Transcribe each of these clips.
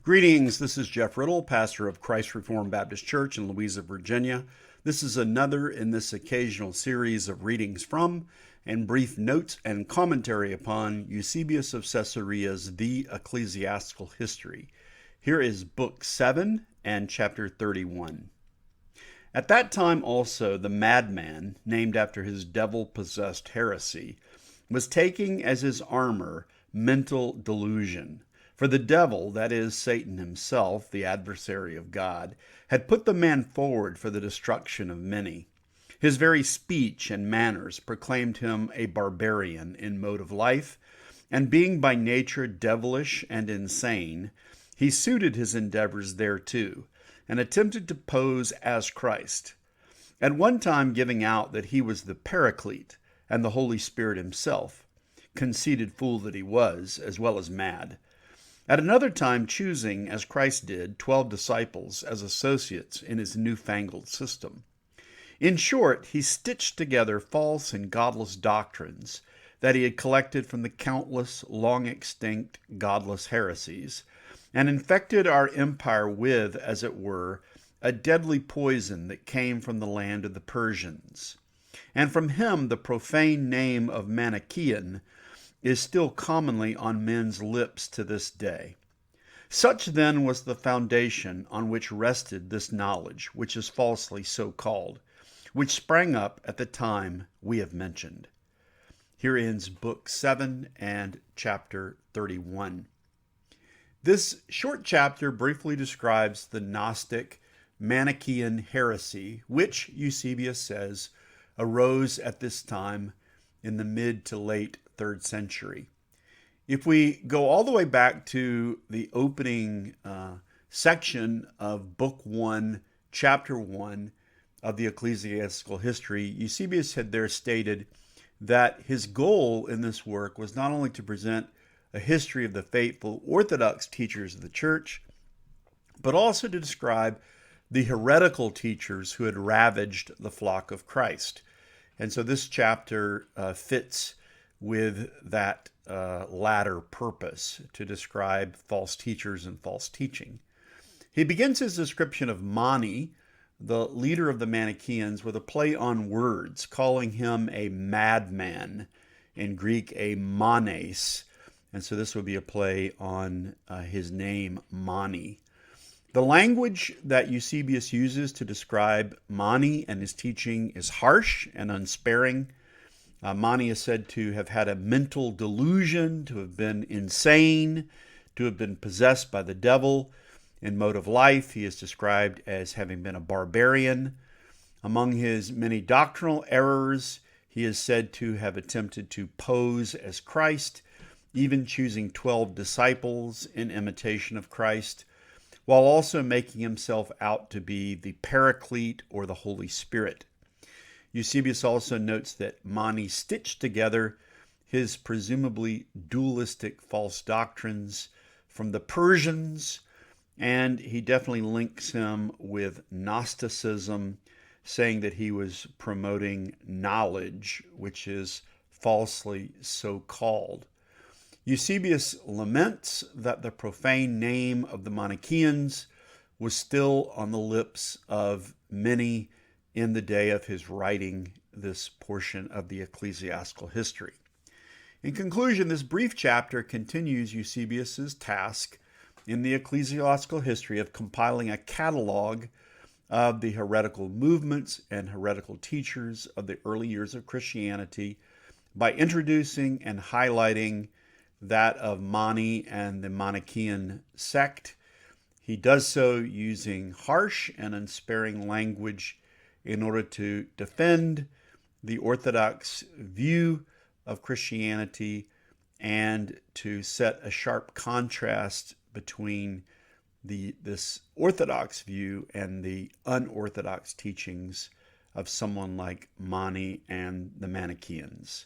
Greetings, this is Jeff Riddle, pastor of Christ Reformed Baptist Church in Louisa, Virginia. This is another in this occasional series of readings from and brief notes and commentary upon Eusebius of Caesarea's The Ecclesiastical History. Here is Book 7 and Chapter 31. At that time also the madman, named after his devil-possessed heresy, was taking as his armor mental delusion. For the devil, that is, Satan himself, the adversary of God, had put the man forward for the destruction of many. His very speech and manners proclaimed him a barbarian in mode of life, and being by nature devilish and insane, he suited his endeavors thereto, and attempted to pose as Christ, at one time giving out that he was the Paraclete and the Holy Spirit himself, conceited fool that he was, as well as mad. At another time choosing, as Christ did, 12 disciples as associates in his newfangled system. In short, he stitched together false and godless doctrines that he had collected from the countless, long-extinct, godless heresies, and infected our empire with, as it were, a deadly poison that came from the land of the Persians. And from him the profane name of Manichaean is still commonly on men's lips to this day. Such then was the foundation on which rested this knowledge, which is falsely so called, which sprang up at the time we have mentioned. Here ends Book 7 and Chapter 31. This short chapter briefly describes the Gnostic Manichaean heresy, which, Eusebius says, arose at this time in the mid to late 3rd century. If we go all the way back to the opening section of Book 1, Chapter 1 of the Ecclesiastical History, Eusebius had there stated that his goal in this work was not only to present a history of the faithful Orthodox teachers of the Church, but also to describe the heretical teachers who had ravaged the flock of Christ. And so this chapter fits with that latter purpose, to describe false teachers and false teaching. He begins his description of Mani, the leader of the Manichaeans, with a play on words, calling him a madman, in Greek a manes, and so this would be a play on his name, Mani. The language that Eusebius uses to describe Mani and his teaching is harsh and unsparing. Mani is said to have had a mental delusion, to have been insane, to have been possessed by the devil. In mode of life, he is described as having been a barbarian. Among his many doctrinal errors, he is said to have attempted to pose as Christ, even choosing 12 disciples in imitation of Christ, while also making himself out to be the Paraclete or the Holy Spirit. Eusebius also notes that Mani stitched together his presumably dualistic false doctrines from the Persians, and he definitely links him with Gnosticism, saying that he was promoting knowledge, which is falsely so called. Eusebius laments that the profane name of the Manichaeans was still on the lips of many in the day of his writing this portion of the ecclesiastical history. In conclusion, this brief chapter continues Eusebius's task in the ecclesiastical history of compiling a catalog of the heretical movements and heretical teachers of the early years of Christianity by introducing and highlighting that of Mani and the Manichaean sect. He does so using harsh and unsparing language in order to defend the Orthodox view of Christianity and to set a sharp contrast between this Orthodox view and the unorthodox teachings of someone like Mani and the Manichaeans.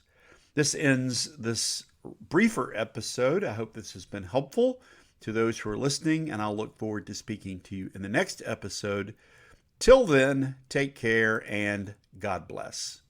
This ends this briefer episode. I hope this has been helpful to those who are listening, and I'll look forward to speaking to you in the next episode. Till then, take care and God bless.